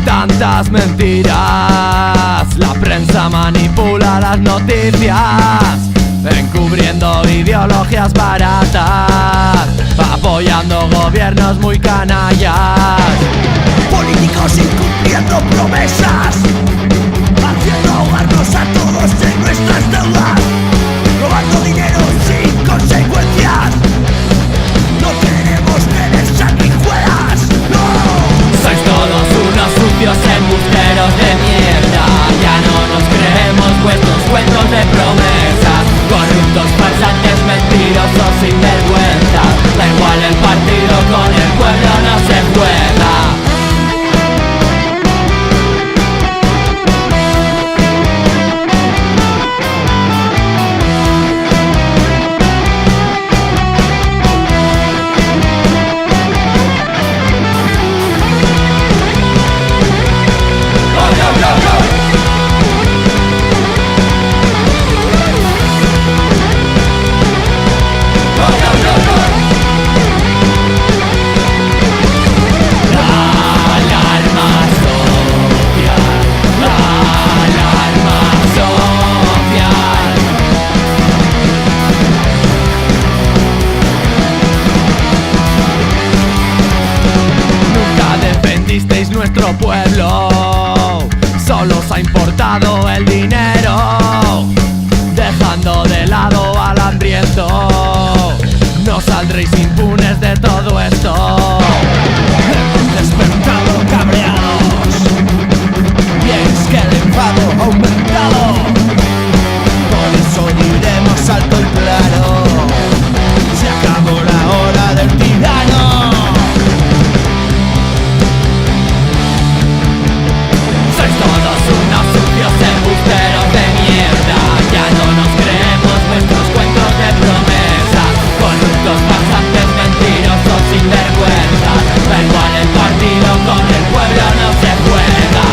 Tantas mentiras, la prensa manipula las noticias, encubriendo ideologías baratas, apoyando gobiernos muy canallas. Políticos incumpliendo promesas, haciendo ahogarnos a todos en nuestras deudas, robando dinero sin consecuencias. No queremos tener sanguijuelas, no. Sois todos unos sucios embusteros de mierda. Ya no nos creemos vuestros cuentos de promesas. Corruptos, farsantes, mentirosos, sinvergüenza. Da igual el partido, con el pueblo no se juega. Nuestro pueblo solo os ha importado el dinero, dejando de lado al hambriento. No saldréis impunes de todo esto. Hemos despertado cabreados, y es que el enfado ha aumentado. Por eso diremos alto y claro: se acabó la hora del tirano. Embusteros de mierda, ya no nos creemos vuestros cuentos de promesas. Corruptos, farsantes, mentirosos, sinvergüenza. Da igual el partido, con el pueblo no se juega.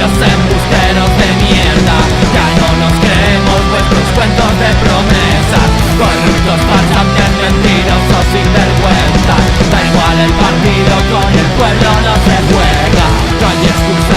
Embusteros de mierda, ya no nos creemos vuestros cuentos de promesas. Corruptos, farsantes, mentirosos, sinvergüenza. Da igual el partido, con el pueblo no se juega. No hay excusa.